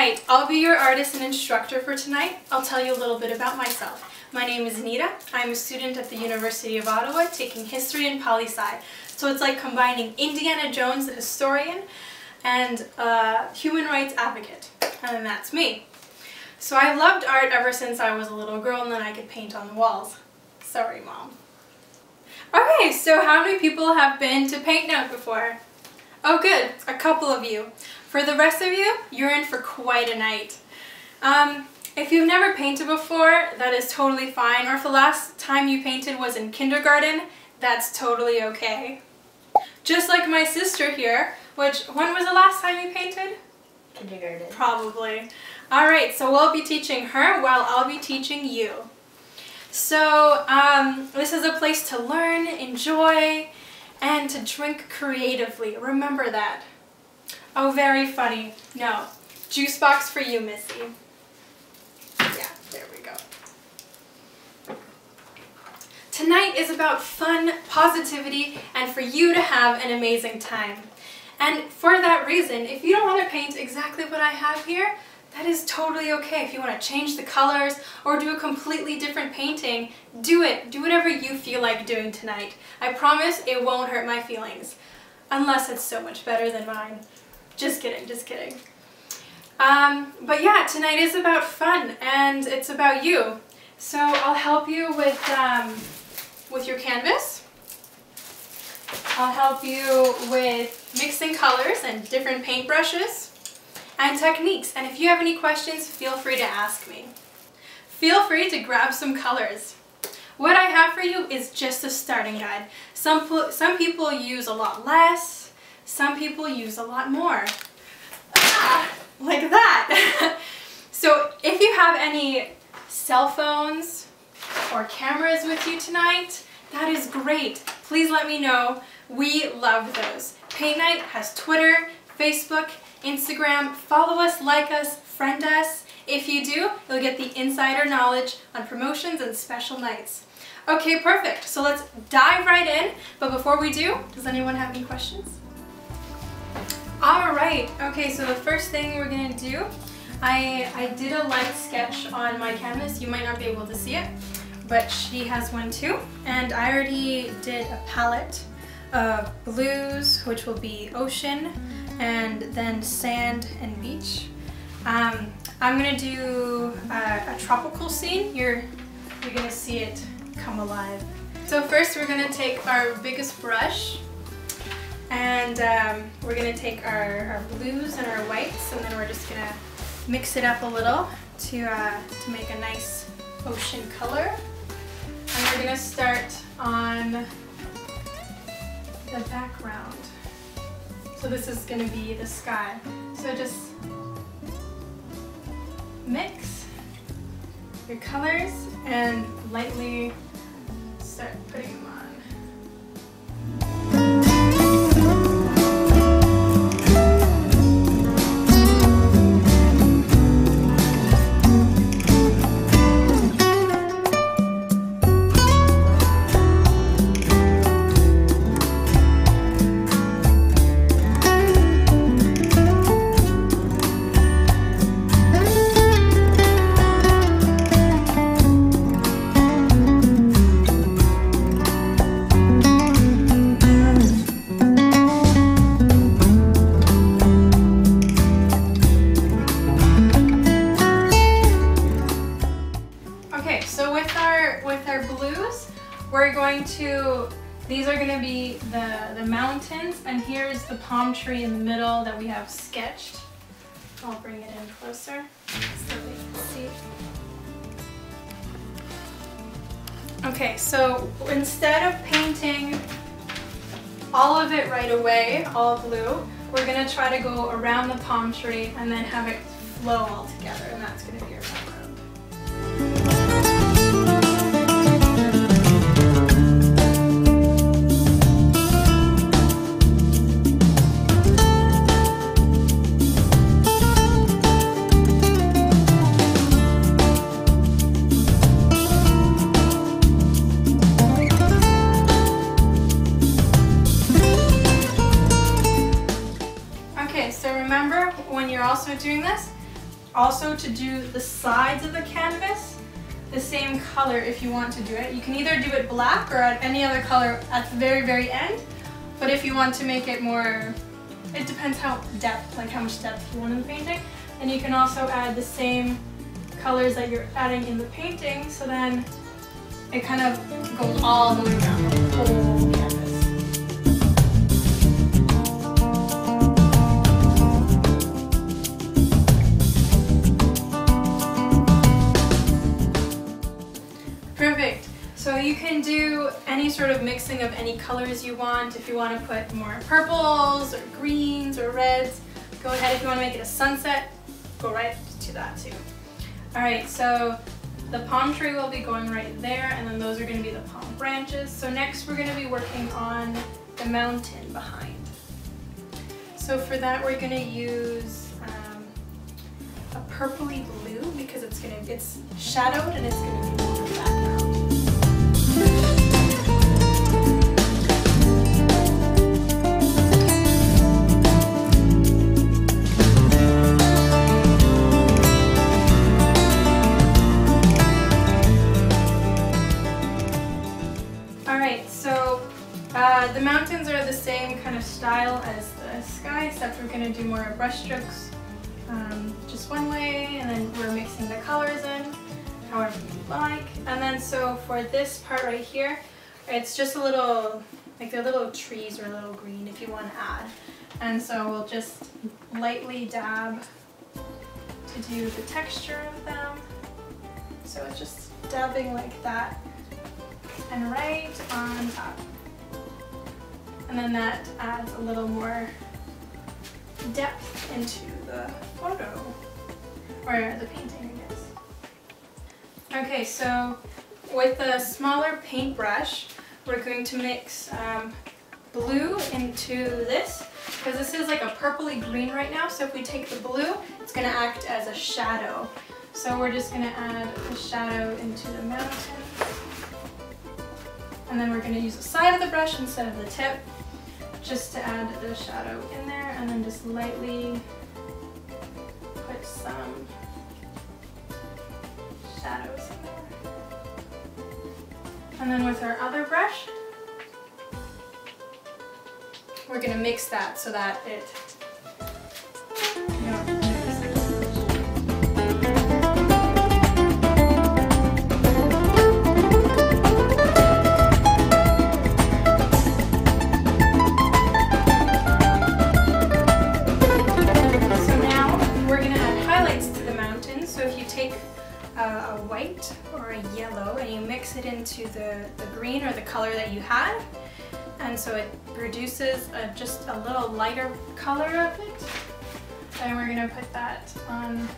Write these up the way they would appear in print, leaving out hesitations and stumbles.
Alright, I'll be your artist and instructor for tonight. I'll tell you a little bit about myself. My name is Enita. I'm a student at the University of Ottawa taking history and poli-sci. So it's like combining Indiana Jones, the historian, and a human rights advocate. And that's me. So I've loved art ever since I was a little girl and then I could paint on the walls. Sorry, Mom. Okay, so how many people have been to Paint Note before? Oh good, a couple of you. For the rest of you, you're in for quite a night. If you've never painted before, that is totally fine. Or if the last time you painted was in kindergarten, that's totally okay. Just like my sister here, when was the last time you painted? Kindergarten. Probably. Alright, so we'll be teaching her while I'll be teaching you. So, this is a place to learn, enjoy, and to drink creatively. Remember that. Oh, very funny. No. Juice box for you, Missy. Yeah, there we go. Tonight is about fun, positivity, and for you to have an amazing time. And for that reason, if you don't want to paint exactly what I have here, that is totally okay. If you want to change the colors or do a completely different painting, do it. Do whatever you feel like doing tonight. I promise it won't hurt my feelings. Unless it's so much better than mine. Just kidding, just kidding. But yeah, tonight is about fun and it's about you. So I'll help you with your canvas. I'll help you with mixing colors and different paintbrushes and techniques. And if you have any questions, feel free to ask me. Feel free to grab some colors. What I have for you is just a starting guide. Some people use a lot less, some people use a lot more. Like that. So if you have any cell phones or cameras with you tonight, that is great. Please let me know. We love those. Paint Night has Twitter, Facebook, Instagram. Follow us, like us, friend us. If you do, you'll get the insider knowledge on promotions and special nights. Okay, perfect. So let's dive right in. But before we do, does anyone have any questions? Alright, okay, so the first thing we're going to do, I did a light sketch on my canvas. You might not be able to see it, but she has one too. And I already did a palette of blues, which will be ocean, and then sand and beach. I'm going to do a tropical scene. You're going to see it come alive. So first we're going to take our biggest brush. And we're going to take our blues and our whites, and then we're just going to mix it up a little to make a nice ocean color. And we're going to start on the background. So this is going to be the sky. So just mix your colors and lightly start putting them on. These are going to be the mountains, and here's the palm tree in the middle that we have sketched. I'll bring it in closer so we can see. Okay, so instead of painting all of it right away, all blue, we're going to try to go around the palm tree and then have it flow all together, and that's going to be your background. Also doing this, also to do the sides of the canvas the same color if you want to do it. You can either do it black or at any other color at the very, very end. But if you want to make it more, it depends how much depth you want in the painting. And you can also add the same colors that you're adding in the painting, so then it kind of goes all the way around the whole canvas. Perfect. So you can do any sort of mixing of any colors you want. If you want to put more purples or greens or reds, go ahead. If you want to make it a sunset, go right to that too. Alright, so the palm tree will be going right there, and then those are going to be the palm branches. So next we're going to be working on the mountain behind. So for that we're going to use a purpley blue because it's shadowed and it's going to be more in the background. The mountains are the same kind of style as the sky, except we're going to do more brush strokes just one way, and then we're mixing the colors in however you like. And then so for this part right here, it's just a little, like the little trees are a little green if you want to add. And so we'll just lightly dab to do the texture of them. So it's just dabbing like that and right on top. And then that adds a little more depth into the photo, or the painting, I guess. Okay, so with a smaller paintbrush, we're going to mix blue into this, because this is like a purpley green right now, so if we take the blue, it's going to act as a shadow. So we're just going to add the shadow into the mountain. And then we're going to use the side of the brush instead of the tip, just to add the shadow in there, and then just lightly put some shadows in there. And then with our other brush, we're going to mix that so that it, a white or a yellow and you mix it into the green or the color that you had, and so it produces just a little lighter color of it. And we're going to put that on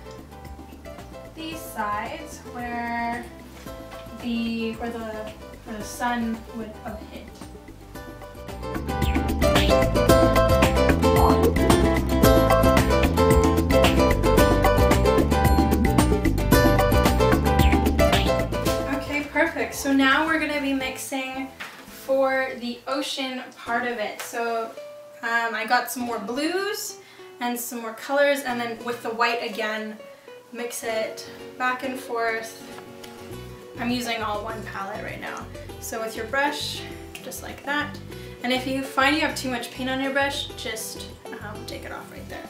these sides where the sun would have hit. So now we're going to be mixing for the ocean part of it. So I got some more blues and some more colors, and then with the white again, mix it back and forth. I'm using all one palette right now. So with your brush, just like that. And if you find you have too much paint on your brush, just take it off right there.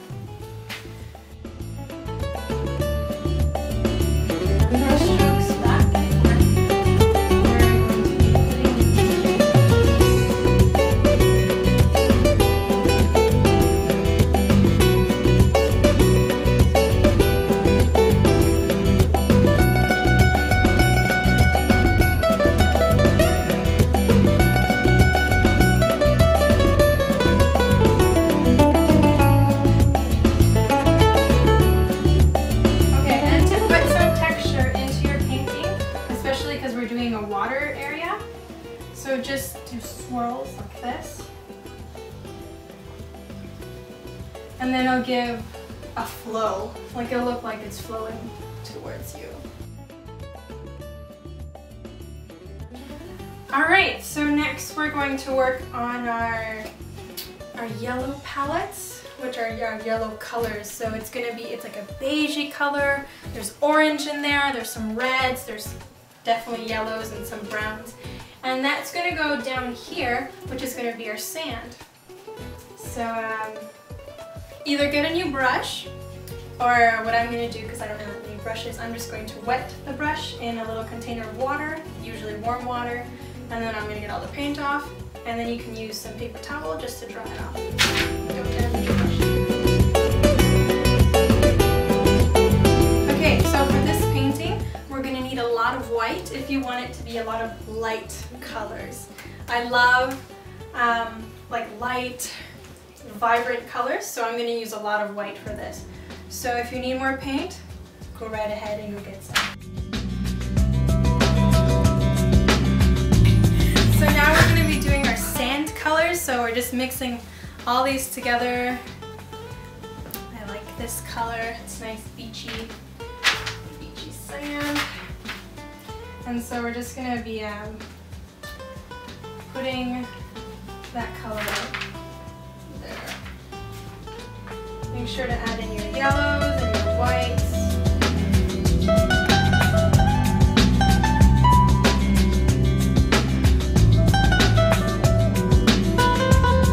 So just do swirls like this, and then I'll give a flow, like it'll look like it's flowing towards you. Alright, so next we're going to work on our yellow palettes. which are your yellow colors. So it's like a beigey color. There's orange in there, there's some reds, there's definitely yellows and some browns. And that's going to go down here, which is going to be our sand. So either get a new brush, or what I'm going to do, because I don't have any brushes, I'm just going to wet the brush in a little container of water, usually warm water, and then I'm going to get all the paint off, and then you can use some paper towel just to dry it off. Don't get a new brush. Okay, so for this painting, we're going to need a lot of white if you want it to be a lot of light colors. I love like light, vibrant colors, so I'm going to use a lot of white for this. So if you need more paint, go right ahead and go get some. So now we're going to be doing our sand colors, so we're just mixing all these together. I like this color, it's nice beachy sand. And so we're just going to be putting that color there. Make sure to add in your yellows and your whites.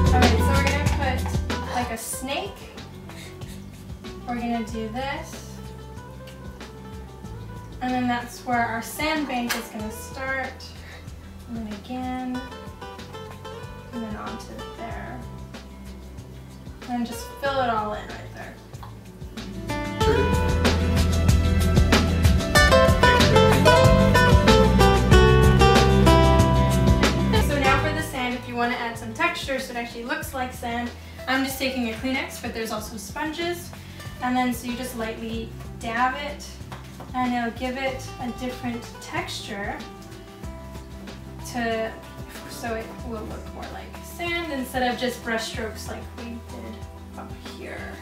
Alright, so we're going to put like a snake. We're going to do this. And then that's where our sandbank is going to start. And then again. And then onto there. And just fill it all in right there. So now for the sand, if you want to add some texture so it actually looks like sand, I'm just taking a Kleenex, but there's also sponges. And then so you just lightly dab it, and it'll give it a different texture so it will look more like sand instead of just brush strokes like we did up here.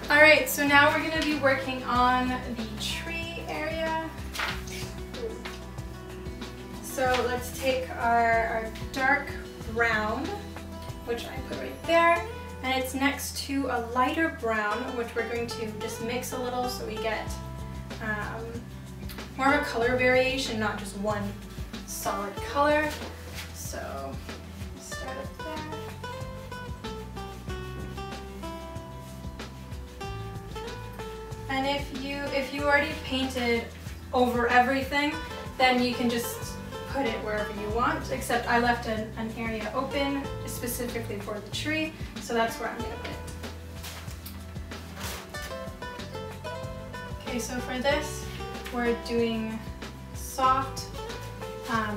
Alright, so now we're going to be working on the tree area. So let's take our dark brown, which I put right there, and it's next to a lighter brown, which we're going to just mix a little so we get more of a color variation, not just one solid color. So start up there. And if you already painted over everything, then you can just put it wherever you want, except I left an area open specifically for the tree, so that's where I'm going to put it. Okay, so for this, we're doing soft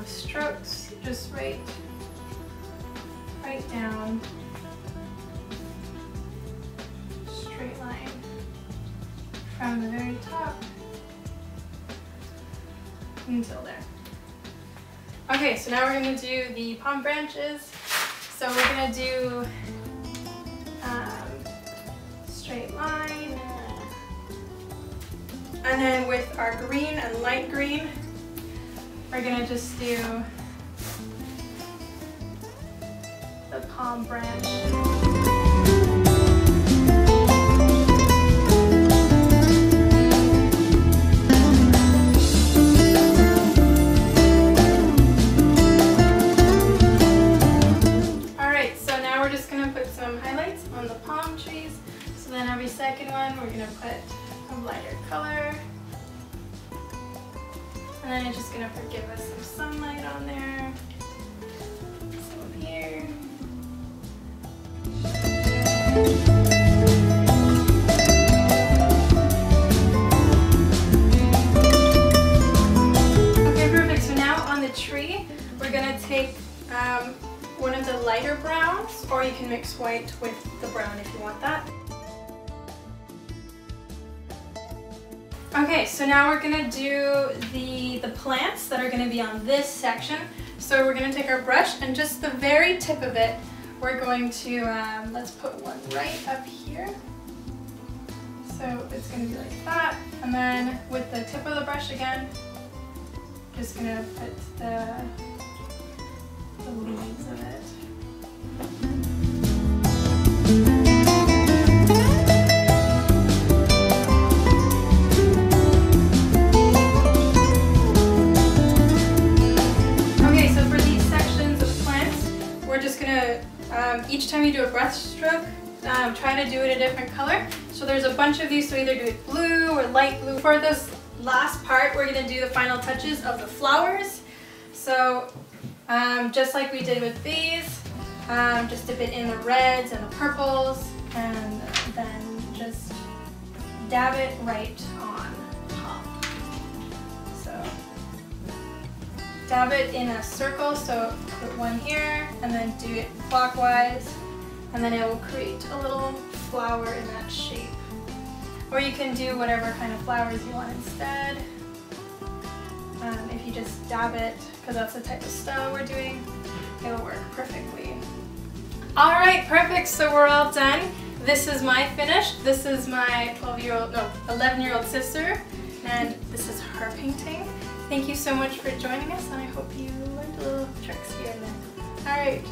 strokes, just right down, straight line from the very top until there. Okay, so now we're going to do the palm branches. So we're going to do straight line, and then with our green and light green, we're going to just do the palm branch. Alright, so now we're just going to put some highlights on the palm trees. So then every second one we're going to put a lighter color. And then it's just going to give us some sunlight on there. Some here. Okay, perfect. So now on the tree, we're going to take one of the lighter browns, or you can mix white with the brown if you want that. Okay, so now we're going to do the plants that are going to be on this section. So we're going to take our brush and just the very tip of it, we're going to, let's put one right up here. So it's going to be like that. And then with the tip of the brush again, just going to put the leaves of it. you do a brush stroke, try to do it a different color. So there's a bunch of these, so either do it blue or light blue. For this last part, we're going to do the final touches of the flowers. So just like we did with these, just dip it in the reds and the purples, and then just dab it right on top. So dab it in a circle, so put one here and then do it clockwise, and then it will create a little flower in that shape. Or you can do whatever kind of flowers you want instead. If you just dab it, because that's the type of style we're doing, it'll work perfectly. Alright, perfect, so we're all done. This is my finish. This is my 11-year-old sister, and this is her painting. Thank you so much for joining us, and I hope you learned a little tricks here and there. Alright.